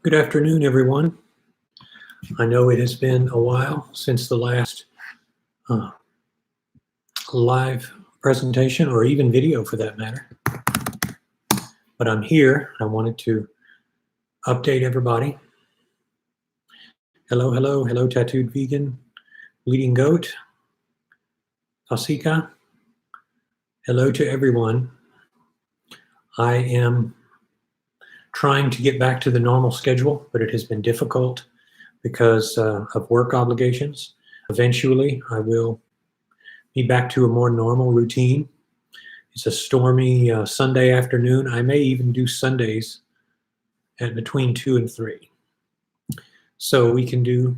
Good afternoon, everyone. I know it has been a while since the last uh, live presentation, or even video for that matter, but I'm here. I wanted to update everybody. Hello, hello, hello, Tattooed Vegan, Bleeding Goat, Fasika. Hello to everyone. I am trying to get back to the normal schedule, but it has been difficult because of work obligations. Eventually, I will be back to a more normal routine. It's a stormy Sunday afternoon. I may even do Sundays at between 2 and 3. So we can do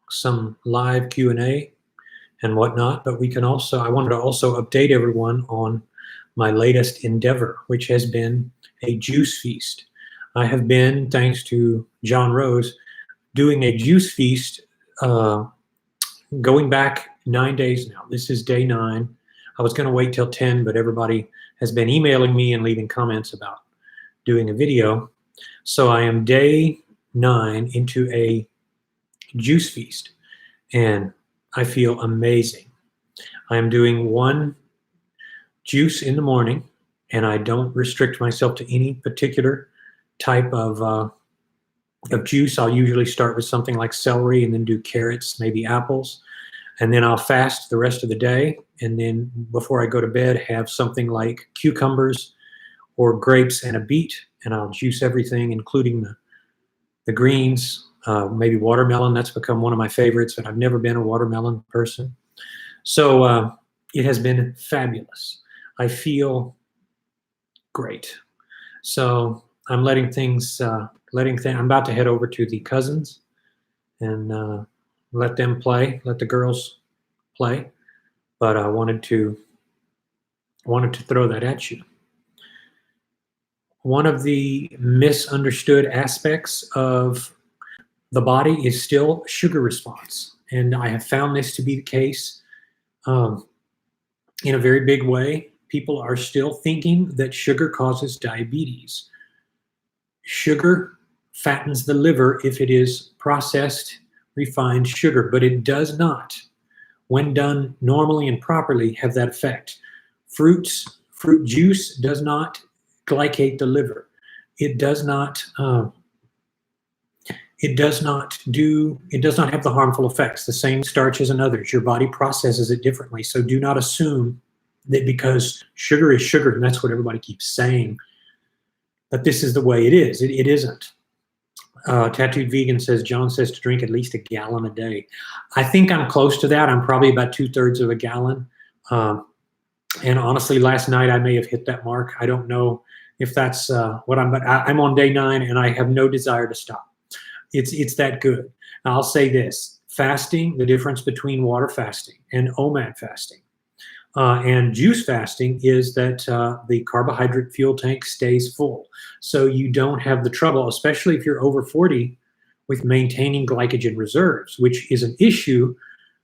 some live Q&A and whatnot, but we can also, I wanted to also update everyone on my latest endeavor, which has been a juice feast. I have been, thanks to John Rose, doing a juice feast going back 9 days now. This is day 9. I was going to wait till 10, but everybody has been emailing me and leaving comments about doing a video. So I am day 9 into a juice feast, and I feel amazing. I am doing one juice in the morning, and I don't restrict myself to any particular type of juice. I'll usually start with something like celery and then do carrots, maybe apples. And then I'll fast the rest of the day. And then before I go to bed, have something like cucumbers or grapes and a beet. And I'll juice everything, including the greens, maybe watermelon. That's become one of my favorites, but I've never been a watermelon person. So it has been fabulous. I feel great. So I'm letting things, I'm about to head over to the cousins and let them play, let the girls play. But I wanted to throw that at you. One of the misunderstood aspects of the body is still sugar response. And I have found this to be the case in a very big way. People are still thinking that sugar causes diabetes. Sugar fattens the liver if it is processed, refined sugar, but it does not, when done normally and properly, have that effect. Fruit juice does not glycate the liver. It does not have the harmful effects, the same starch as in others. Your body processes it differently. So do not assume that because sugar is sugar, and that's what everybody keeps saying, that this is the way it is. It isn't. Tattooed Vegan says, John says to drink at least a gallon a day. I think I'm close to that. I'm probably about 2/3 of a gallon. And honestly, last night I may have hit that mark. I don't know if that's what I'm, but I'm on day 9 and I have no desire to stop. It's that good. Now, I'll say this, fasting, the difference between water fasting and OMAD fasting and juice fasting is that the carbohydrate fuel tank stays full. So you don't have the trouble, especially if you're over 40, with maintaining glycogen reserves, which is an issue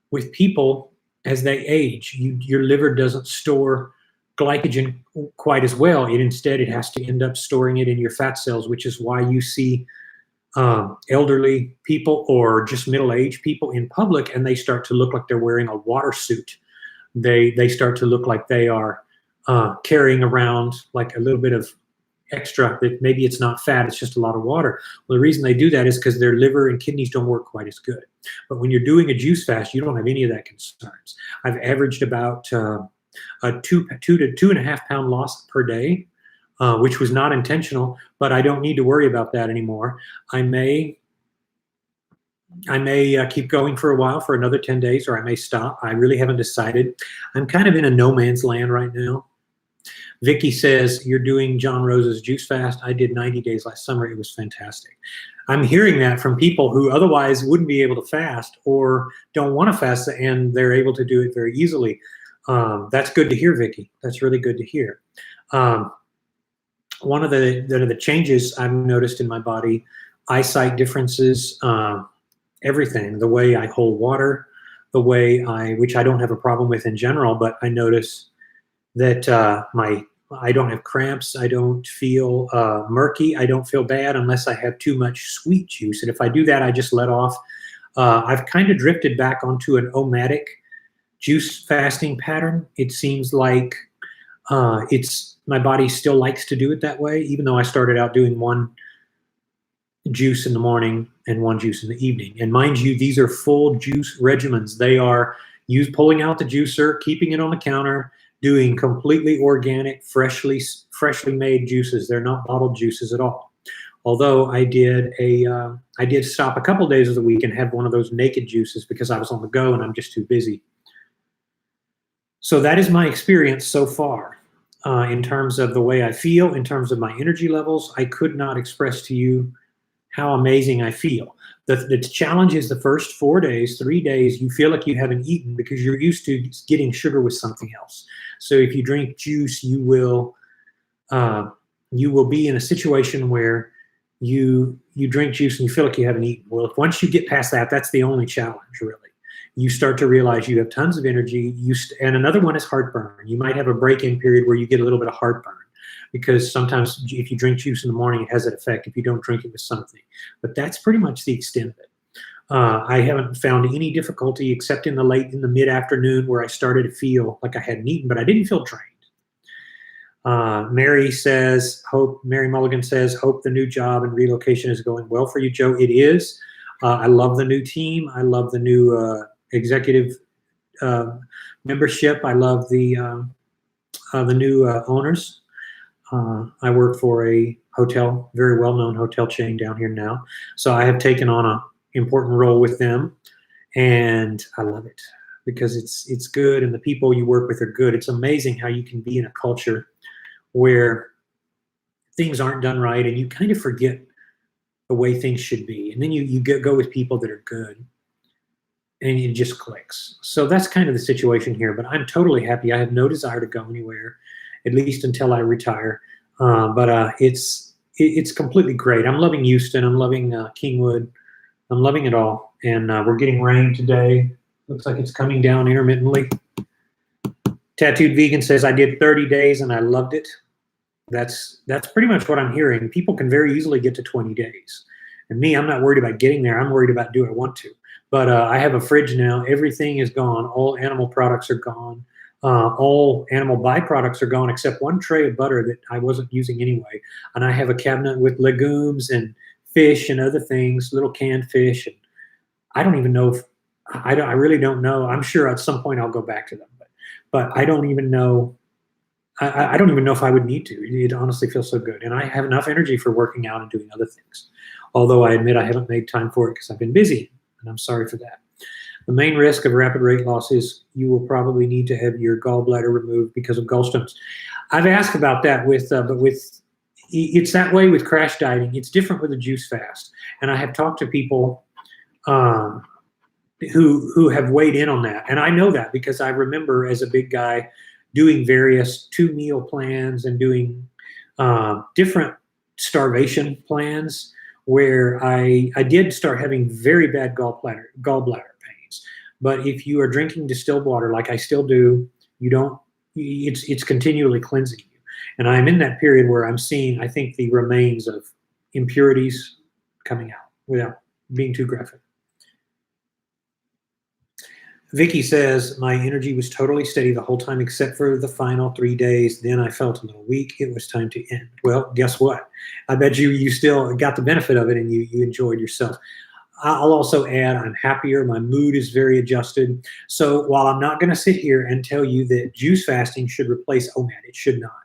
with people as they age. Your liver doesn't store glycogen quite as well. Instead, it has to end up storing it in your fat cells, which is why you see elderly people or just middle-aged people in public, and they start to look like they're wearing a water suit. They start to look like they are carrying around like a little bit of extra, that maybe it's not fat, it's just a lot of water. Well, the reason they do that is because their liver and kidneys don't work quite as good. But when you're doing a juice fast, you don't have any of that concerns. I've averaged about a 2 to 2.5 pound loss per day, which was not intentional, but I don't need to worry about that anymore. I may keep going for a while, for another 10 days, or I may stop. I really haven't decided. I'm kind of in a no man's land right now. Vicky says, you're doing John Rose's juice fast. I did 90 days last summer. It was fantastic. I'm hearing that from people who otherwise wouldn't be able to fast or don't want to fast, and they're able to do it very easily. That's good to hear, Vicky. That's really good to hear. One of the changes I've noticed in my body, eyesight differences, everything, the way I hold water, the way which I don't have a problem with in general, but I notice that my I don't have cramps. I don't feel murky. I don't feel bad unless I have too much sweet juice. And if I do that, I just let off. I've kind of drifted back onto an omatic juice fasting pattern. It seems like it's my body still likes to do it that way, even though I started out doing one juice in the morning and one juice in the evening. And mind you, these are full juice regimens. They are pulling out the juicer, keeping it on the counter, doing completely organic, freshly made juices. They're not bottled juices at all. Although I did stop a couple days of the week and have one of those naked juices because I was on the go and I'm just too busy. So that is my experience so far in terms of the way I feel, in terms of my energy levels. I could not express to you how amazing I feel. The challenge is the first 4 days, 3 days, you feel like you haven't eaten because you're used to getting sugar with something else. So if you drink juice, you will be in a situation where you drink juice and you feel like you haven't eaten. Well, once you get past that, that's the only challenge, really. You start to realize you have tons of energy. And another one is heartburn. You might have a break-in period where you get a little bit of heartburn, because sometimes if you drink juice in the morning, it has that effect if you don't drink it with something. But that's pretty much the extent of it. I haven't found any difficulty except in the mid-afternoon where I started to feel like I hadn't eaten, but I didn't feel drained. Mary Mulligan says, hope the new job and relocation is going well for you, Joe. It is. I love the new team. I love the new executive membership. I love the new owners. I work for a hotel, very well-known hotel chain down here now. So I have taken on an important role with them, and I love it because it's good, and the people you work with are good. It's amazing how you can be in a culture where things aren't done right, and you kind of forget the way things should be, and then you go with people that are good, and it just clicks. So that's kind of the situation here. But I'm totally happy. I have no desire to go anywhere, at least until I retire. But it's completely great. I'm loving Houston. I'm loving Kingwood. I'm loving it all. And we're getting rain today. Looks like it's coming down intermittently. Tattooed Vegan says, I did 30 days and I loved it. That's pretty much what I'm hearing. People can very easily get to 20 days. And me, I'm not worried about getting there. I'm worried about do I want to. But I have a fridge now. Everything is gone. All animal products are gone. All animal byproducts are gone except one tray of butter that I wasn't using anyway. And I have a cabinet with legumes and fish and other things, little canned fish. And I don't even know if I really don't know. I'm sure at some point I'll go back to them, but I don't even know. I don't even know if I would need to. It honestly feels so good. And I have enough energy for working out and doing other things. Although I admit I haven't made time for it because I've been busy, and I'm sorry for that. The main risk of rapid weight loss is you will probably need to have your gallbladder removed because of gallstones. I've asked about that but it's that way with crash dieting. It's different with a juice fast. And I have talked to people who have weighed in on that. And I know that because I remember as a big guy doing various 2-meal plans and doing different starvation plans where I did start having very bad gallbladder pains. But if you are drinking distilled water, like I still do, it's continually cleansing you. And I'm in that period where I'm seeing, I think, the remains of impurities coming out without being too graphic. Vicky says, my energy was totally steady the whole time except for the final 3 days. Then I felt a little weak. It was time to end. Well, guess what? I bet you still got the benefit of it and you enjoyed yourself. I'll also add, I'm happier. My mood is very adjusted. So while I'm not going to sit here and tell you that juice fasting should replace OMAD, it should not.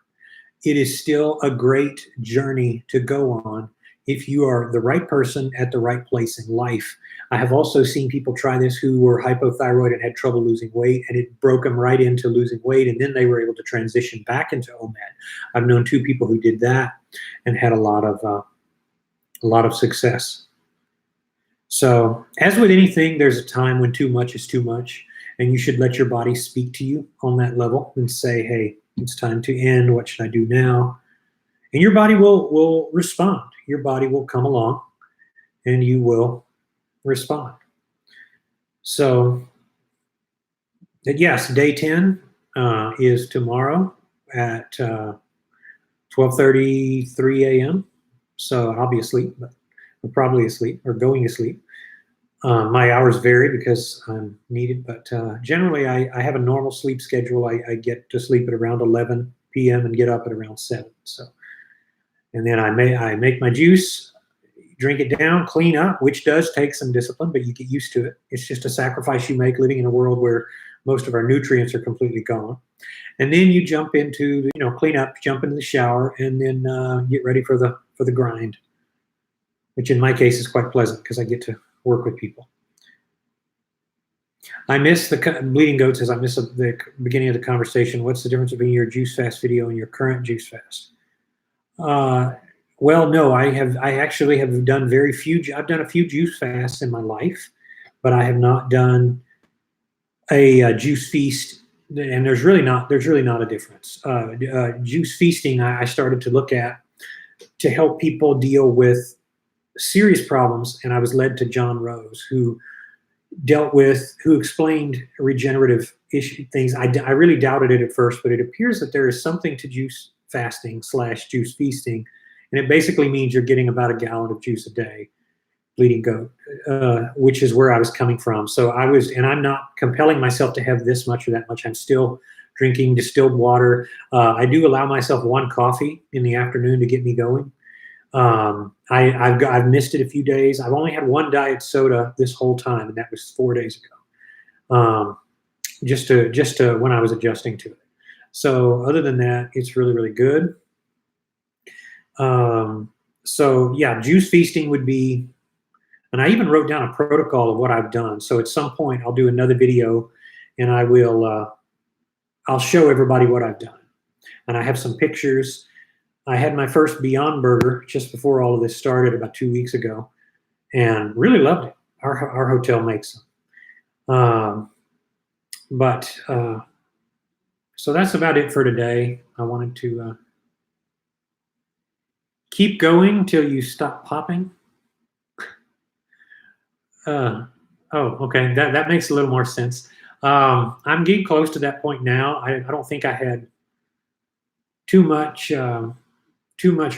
It is still a great journey to go on if you are the right person at the right place in life. I have also seen people try this who were hypothyroid and had trouble losing weight, and it broke them right into losing weight, and then they were able to transition back into OMAD. I've known 2 people who did that and had a lot of success. So as with anything, there's a time when too much is too much, and you should let your body speak to you on that level and say, hey, it's time to end. What should I do now? And your body will respond. Your body will come along and you will respond. So yes, day 10 is tomorrow at 12:33 a.m. So I'll be asleep, but I'm probably asleep or going to sleep. My hours vary because I'm needed, but generally I have a normal sleep schedule. I get to sleep at around 11 p.m. and get up at around 7. So, and then I make my juice, drink it down, clean up, which does take some discipline, but you get used to it. It's just a sacrifice you make living in a world where most of our nutrients are completely gone. And then you jump into, clean up, jump into the shower, and then get ready for the grind, which in my case is quite pleasant because I get to work with people. I miss the Bleeding Goat says, I miss the beginning of the conversation. What's the difference between your juice fast video and your current juice fast? Well, no, I actually have done very few. I've done a few juice fasts in my life, but I have not done a juice feast. And there's really not a difference. Juice feasting, I started to look at to help people deal with serious problems, and I was led to John Rose, who explained regenerative things. I really doubted it at first, but it appears that there is something to juice fasting / juice feasting, and it basically means you're getting about a gallon of juice a day, Bleeding Goat, which is where I was coming from. So I'm not compelling myself to have this much or that much. I'm still drinking distilled water. I do allow myself one coffee in the afternoon to get me going. I've missed it a few days. I've only had one diet soda this whole time, and that was 4 days ago. Just to when I was adjusting to it. So other than that, it's really, really good. So yeah, juice feasting would be, and I even wrote down a protocol of what I've done. So at some point I'll do another video and I'll show everybody what I've done. And I have some pictures. I had my first Beyond Burger just before all of this started about 2 weeks ago, and really loved it. Our hotel makes them. So that's about it for today. I wanted to keep going till you stop popping. Okay, that makes a little more sense. I'm getting close to that point now. I don't think I had too much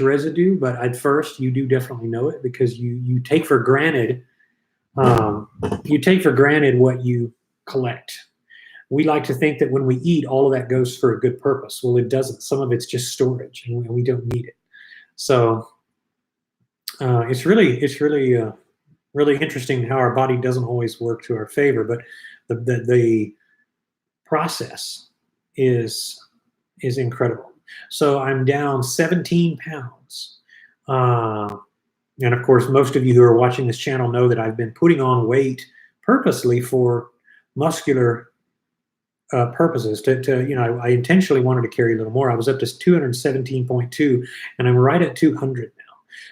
residue, but at first you do definitely know it because you take for granted what you collect. We like to think that when we eat, all of that goes for a good purpose. Well, it doesn't. Some of it's just storage, and we don't need it. So it's really interesting how our body doesn't always work to our favor, but the process is incredible. So I'm down 17 pounds. And of course, most of you who are watching this channel know that I've been putting on weight purposely for muscular purposes. I intentionally wanted to carry a little more. I was up to 217.2, and I'm right at 200 now.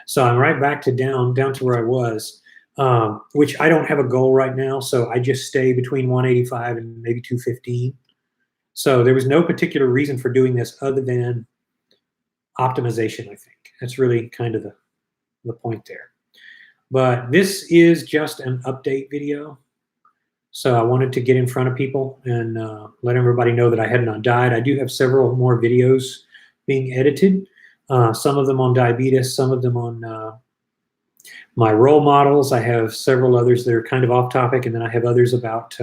So I'm right back to down to where I was, which I don't have a goal right now. So I just stay between 185 and maybe 215. So there was no particular reason for doing this other than optimization, I think. That's really kind of the point there. But this is just an update video. So I wanted to get in front of people and let everybody know that I had not died. I do have several more videos being edited, some of them on diabetes, some of them on my role models. I have several others that are kind of off topic, and then I have others about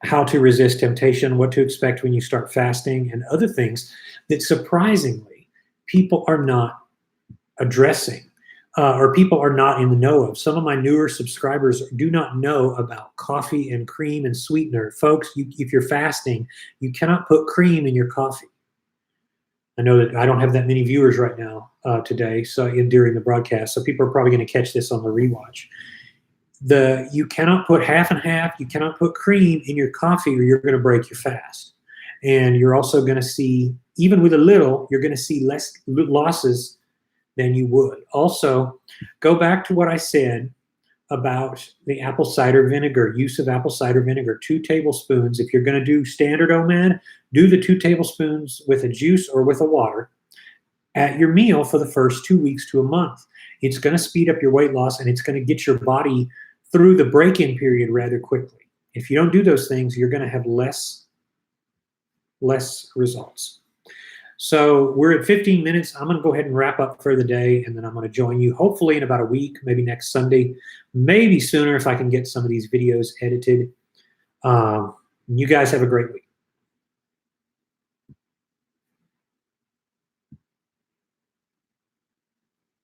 how to resist temptation, what to expect when you start fasting, and other things that surprisingly people are not addressing. Or people are not in the know of. Some of my newer subscribers do not know about coffee and cream and sweetener. Folks, if you're fasting, you cannot put cream in your coffee. I know that I don't have that many viewers right now today, so during the broadcast, so people are probably going to catch this on the rewatch. You cannot put half and half, you cannot put cream in your coffee or you're going to break your fast. And you're also going to see, even with a little, you're going to see less losses than you would. Also, go back to what I said about the apple cider vinegar, use of apple cider vinegar, 2 tablespoons. If you're going to do standard OMAD, do the 2 tablespoons with a juice or with a water at your meal for the first 2 weeks to a month. It's going to speed up your weight loss, and it's going to get your body through the break-in period rather quickly. If you don't do those things, you're going to have less results. So we're at 15 minutes. I'm going to go ahead and wrap up for the day, and then I'm going to join you hopefully in about a week, maybe next Sunday, maybe sooner if I can get some of these videos edited. You guys have a great week.